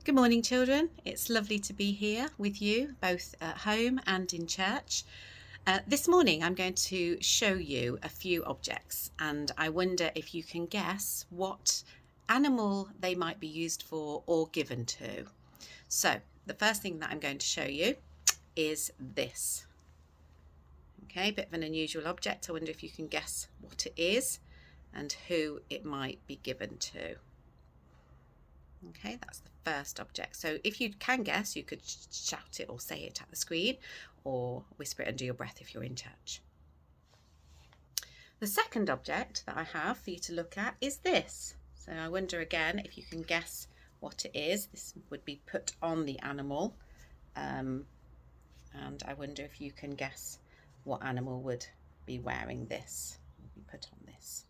Good morning, children. It's lovely to be here with you, both at home and in church. This morning I'm going to show you a few objects, and I wonder if you can guess what animal they might be used for or given to. So the first thing that I'm going to show you is this. Okay, a bit of an unusual object. I wonder if you can guess what it is and who it might be given to. Okay, that's the first object. So if you can guess, you could shout it or say it at the screen or whisper it under your breath if you're in church. The second object that I have for you to look at is this. So I wonder again if you can guess what it is. This would be put on the animal. And I wonder if you can guess what animal would be wearing this, would be put on this.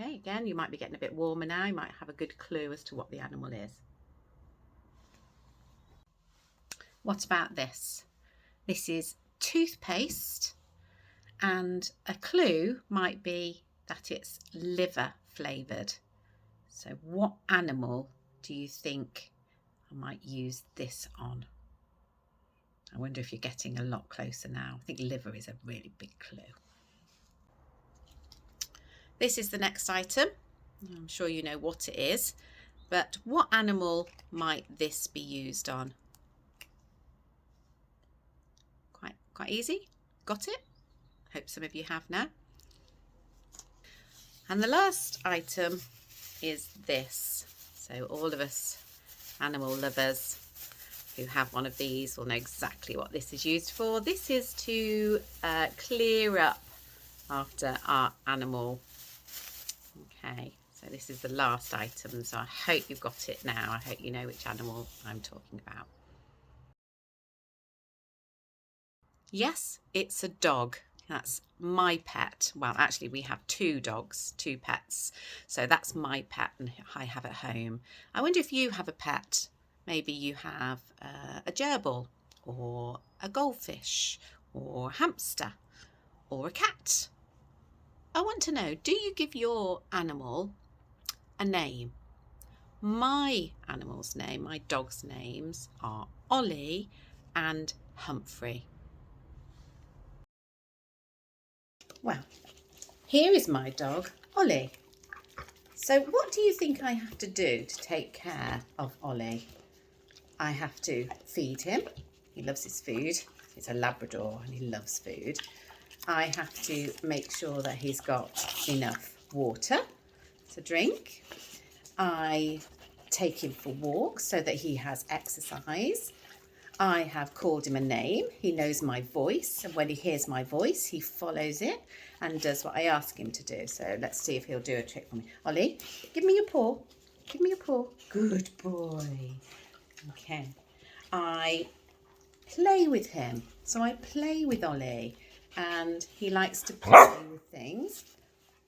Okay, again, you might be getting a bit warmer now. You might have a good clue as to what the animal is. What about this? This is toothpaste, and a clue might be that it's liver flavoured. So what animal do you think I might use this on? I wonder if you're getting a lot closer now. I think liver is a really big clue. This is the next item. I'm sure you know what it is, but what animal might this be used on? Quite easy. Got it? Hope some of you have now. And the last item is this. So all of us animal lovers who have one of these will know exactly what this is used for. This is to clear up after our animal. Okay, so this is the last item, so I hope you've got it now. I hope you know which animal I'm talking about. Yes, it's a dog. That's my pet. Well, actually, we have two dogs, two pets. So that's my pet and I have at home. I wonder if you have a pet. Maybe you have a gerbil or a goldfish or a hamster or a cat. I want to know, do you give your animal a name? My animal's name, my dog's names are Ollie and Humphrey. Well, here is my dog, Ollie. So what do you think I have to do to take care of Ollie? I have to feed him. He loves his food. He's a Labrador and he loves food. I have to make sure that he's got enough water to drink. I take him for walks so that he has exercise. I have called him a name. He knows my voice, and when he hears my voice, he follows it and does what I ask him to do. So let's see if he'll do a trick for me. Ollie, give me your paw. Give me your paw. Good boy. Okay. I play with him. So I play with Ollie, and he likes to play with things.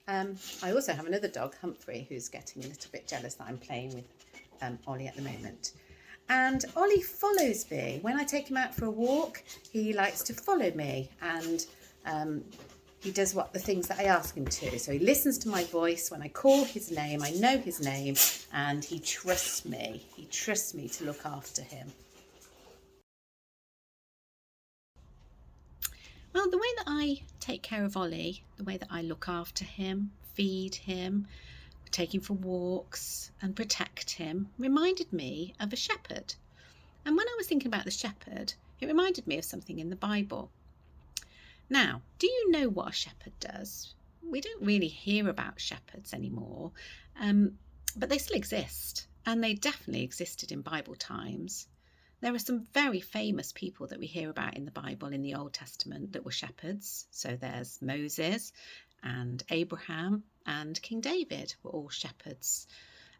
I also have another dog, Humphrey, who's getting a little bit jealous that I'm playing with Ollie at the moment. And Ollie follows me. When I take him out for a walk, he likes to follow me, and he does the things that I ask him to. So he listens to my voice. When I call his name, I know his name, and he trusts me. He trusts me to look after him. Well, the way that I take care of Ollie, the way that I look after him, feed him, take him for walks and protect him, reminded me of a shepherd. And when I was thinking about the shepherd, it reminded me of something in the Bible. Now, do you know what a shepherd does? We don't really hear about shepherds anymore, but they still exist, and they definitely existed in Bible times. There are some very famous people that we hear about in the Bible in the Old Testament that were shepherds. So there's Moses and Abraham and King David were all shepherds.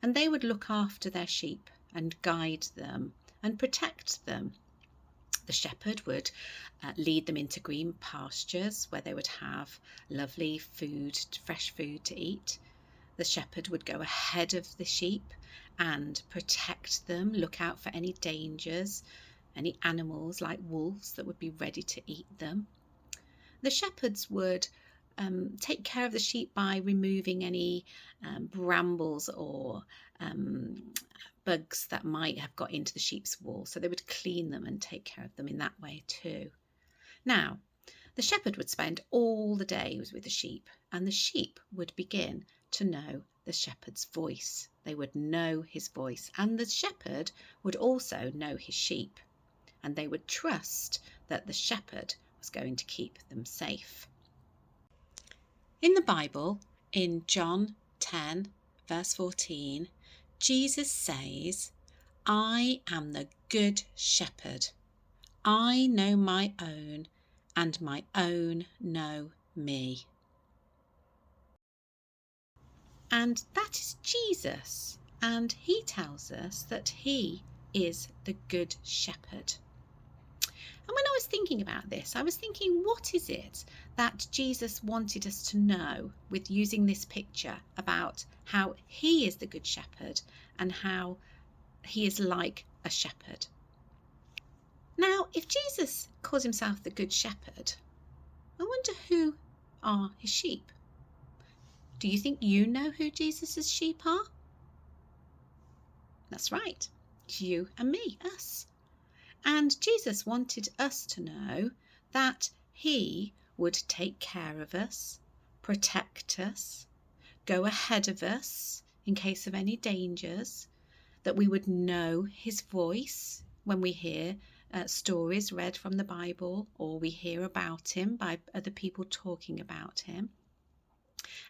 And they would look after their sheep and guide them and protect them. The shepherd would lead them into green pastures where they would have lovely food, fresh food to eat. The shepherd would go ahead of the sheep and protect them, look out for any dangers, any animals like wolves that would be ready to eat them. The shepherds would take care of the sheep by removing any brambles or bugs that might have got into the sheep's wool. So they would clean them and take care of them in that way too. Now, the shepherd would spend all the day with the sheep, and the sheep would begin to know the shepherd's voice. They would know his voice, and the shepherd would also know his sheep, and they would trust that the shepherd was going to keep them safe. In the Bible, in John 10, verse 14, Jesus says, "I am the good shepherd. I know my own, and my own know me." And that is Jesus, and he tells us that he is the good shepherd. And when I was thinking about this, I was thinking, what is it that Jesus wanted us to know with using this picture about how he is the good shepherd and how he is like a shepherd? Now, if Jesus calls himself the good shepherd, I wonder who are his sheep. Do you think you know who Jesus' sheep are? That's right, you and me, us. And Jesus wanted us to know that he would take care of us, protect us, go ahead of us in case of any dangers, that we would know his voice when we hear stories read from the Bible, or we hear about him by other people talking about him.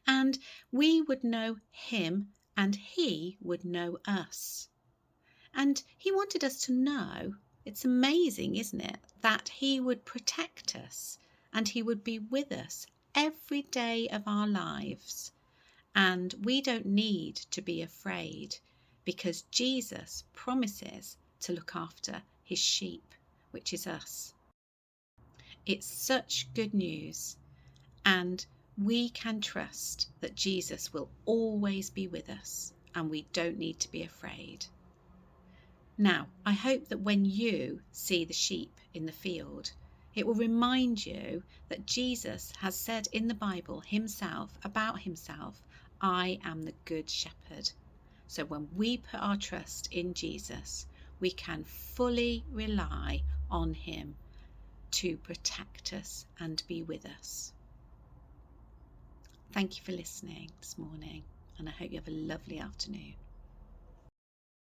And we would know him and he would know us. And he wanted us to know, it's amazing, isn't it, that he would protect us and he would be with us every day of our lives. And we don't need to be afraid because Jesus promises to look after his sheep, which is us. It's such good news, and we can trust that Jesus will always be with us and we don't need to be afraid. Now, I hope that when you see the sheep in the field, it will remind you that Jesus has said in the Bible himself, about himself, "I am the good shepherd." So when we put our trust in Jesus, we can fully rely on him to protect us and be with us. Thank you for listening this morning, and I hope you have a lovely afternoon.